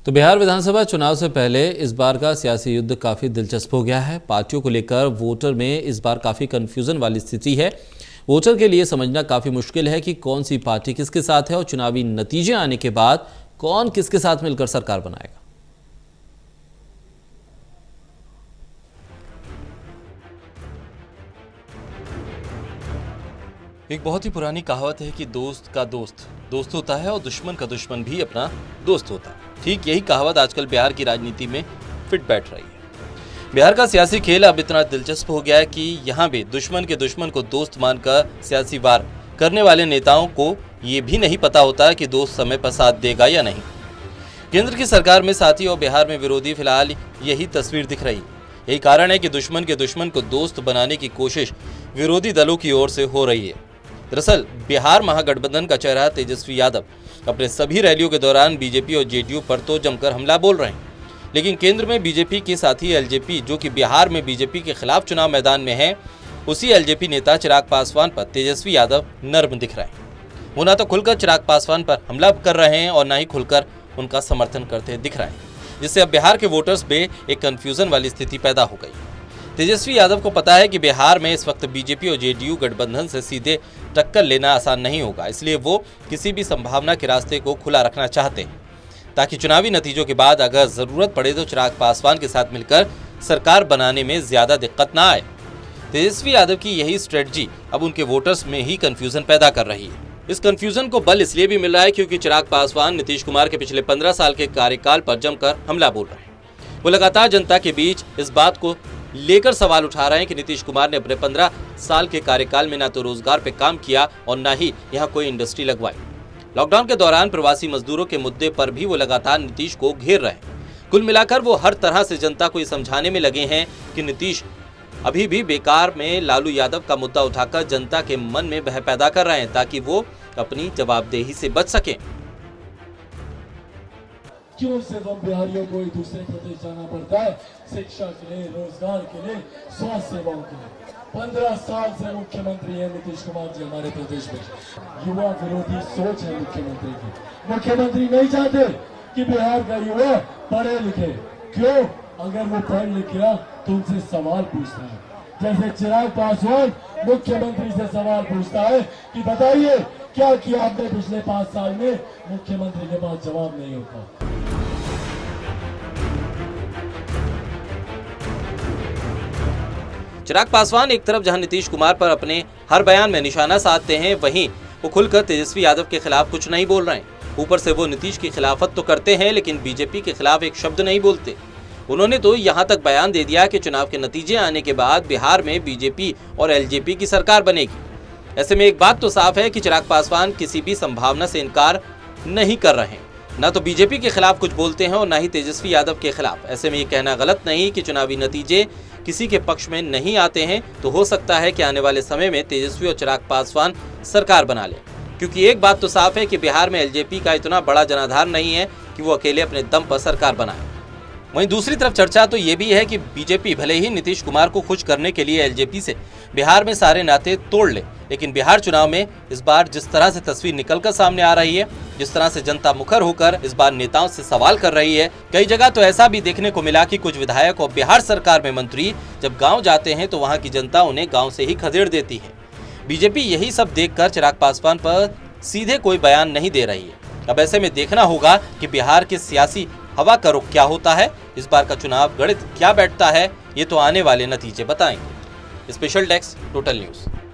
तो बिहार विधानसभा चुनाव से पहले इस बार का सियासी युद्ध काफ़ी दिलचस्प हो गया है। पार्टियों को लेकर वोटर में इस बार काफ़ी कन्फ्यूजन वाली स्थिति है। वोटर के लिए समझना काफ़ी मुश्किल है कि कौन सी पार्टी किसके साथ है और चुनावी नतीजे आने के बाद कौन किसके साथ मिलकर सरकार बनाएगा। एक बहुत ही पुरानी कहावत है कि दोस्त का दोस्त दोस्त होता है और दुश्मन का दुश्मन भी अपना दोस्त होता है। ठीक यही कहावत आजकल बिहार की राजनीति में फिट बैठ रही है। बिहार का सियासी खेल अब इतना दिलचस्प हो गया है कि यहाँ भी दुश्मन के दुश्मन को दोस्त मानकर सियासी वार करने वाले नेताओं को ये भी नहीं पता होता कि दोस्त समय पर साथ देगा या नहीं। केंद्र की सरकार में साथी और बिहार में विरोधी, फिलहाल यही तस्वीर दिख रही है। यही कारण है कि दुश्मन के दुश्मन को दोस्त बनाने की कोशिश विरोधी दलों की ओर से हो रही है। दरअसल बिहार महागठबंधन का चेहरा तेजस्वी यादव अपने सभी रैलियों के दौरान बीजेपी और जेडीयू पर तो जमकर हमला बोल रहे हैं, लेकिन केंद्र में बीजेपी के साथी एलजेपी, जो कि बिहार में बीजेपी के खिलाफ चुनाव मैदान में है, उसी एलजेपी नेता चिराग पासवान पर तेजस्वी यादव नर्म दिख रहे हैं। वो ना तो खुलकर चिराग पासवान पर हमला कर रहे हैं और ना ही खुलकर उनका समर्थन करते दिख रहे हैं, जिससे अब बिहार के वोटर्स में एक कंफ्यूजन वाली स्थिति पैदा हो गई। तेजस्वी यादव को पता है कि बिहार में इस वक्त बीजेपी और जेडीयू गठबंधन से सीधे टक्कर लेना आसान नहीं होगा, इसलिए वो किसी भी संभावना के रास्ते को खुला रखना चाहते हैं, ताकि चुनावी नतीजों के बाद अगर जरूरत पड़े तो चिराग पासवान के साथ मिलकर सरकार बनाने में ज्यादा दिक्कत ना आए। तेजस्वी यादव की यही स्ट्रेटजी अब उनके वोटर्स में ही कंफ्यूजन पैदा कर रही है। इस कंफ्यूजन को बल इसलिए भी मिल रहा है क्योंकि चिराग पासवान नीतीश कुमार के पिछले 15 साल के कार्यकाल पर जमकर हमला बोल रहे हैं। वो लगातार जनता के बीच इस बात को लेकर सवाल उठा रहे हैं कि नीतीश कुमार ने अपने 15 साल के कार्यकाल में ना तो रोजगार पे काम किया और ना ही यहाँ कोई इंडस्ट्री लगवाई। लॉकडाउन के दौरान प्रवासी मजदूरों के मुद्दे पर भी वो लगातार नीतीश को घेर रहे हैं। कुल मिलाकर वो हर तरह से जनता को ये समझाने में लगे हैं कि नीतीश अभी भी बेकार में लालू यादव का मुद्दा उठाकर जनता के मन में भय पैदा कर रहे हैं, ताकि वो अपनी जवाबदेही से बच सके। क्यों सिर्फ हम बिहारियों को एक दूसरे प्रदेश जाना पड़ता है? शिक्षा के लिए, रोजगार के लिए, स्वास्थ्य सेवाओं के लिए। 15 साल से मुख्यमंत्री है नीतीश कुमार जी हमारे प्रदेश में। युवा विरोधी सोच है मुख्यमंत्री की। मुख्यमंत्री नहीं चाहते कि बिहार का युवा पढ़े लिखे। क्यों? अगर वो पढ़ लिख गया तो उनसे सवाल पूछता है, जैसे चिराग पासवान मुख्यमंत्री से सवाल पूछता है कि बताइए क्या किया आपने पिछले 5 साल में। मुख्यमंत्री के पास जवाब नहीं होता। चिराग पासवान एक तरफ जहां नीतीश कुमार पर अपने हर बयान में निशाना साधते हैं, वहीं वो खुलकर तेजस्वी यादव के खिलाफ कुछ नहीं बोल रहे हैं। ऊपर से वो नीतीश की खिलाफत तो करते हैं, लेकिन बीजेपी के खिलाफ एक शब्द नहीं बोलते। उन्होंने तो यहां तक बयान दे दिया कि चुनाव के नतीजे आने के बाद बिहार में बीजेपी और एलजेपी की सरकार बनेगी। ऐसे में एक बात तो साफ है कि चिराग पासवान किसी भी संभावना से इनकार नहीं कर रहे हैं। ना तो बीजेपी के खिलाफ कुछ बोलते हैं और ना ही तेजस्वी यादव के खिलाफ। ऐसे में ये कहना गलत नहीं कि चुनावी नतीजे किसी के पक्ष में नहीं आते हैं तो हो सकता है कि आने वाले समय में तेजस्वी और चिराग पासवान सरकार बना ले, क्योंकि एक बात तो साफ है कि बिहार में एलजेपी का इतना बड़ा जनाधार नहीं है कि वो अकेले अपने दम पर सरकार बनाए। वहीं दूसरी तरफ चर्चा तो ये भी है कि बीजेपी भले ही नीतीश कुमार को खुश करने के लिए एलजेपी से बिहार में सारे नाते तोड़ ले, लेकिन बिहार चुनाव में इस बार जिस तरह से तस्वीर निकलकर सामने आ रही है, जिस तरह से जनता मुखर होकर इस बार नेताओं से सवाल कर रही है, कई जगह तो ऐसा भी देखने को मिला कि कुछ विधायक और बिहार सरकार में मंत्री जब गाँव जाते हैं तो वहाँ की जनता उन्हें गाँव से ही खदेड़ देती है। बीजेपी यही सब देखकर चिराग पासवान पर सीधे कोई बयान नहीं दे रही है। अब ऐसे में देखना होगा कि बिहार के सियासी हवा का रुख क्या होता है, इस बार का चुनाव गणित क्या बैठता है, ये तो आने वाले नतीजे बताएंगे। Special desk, total news.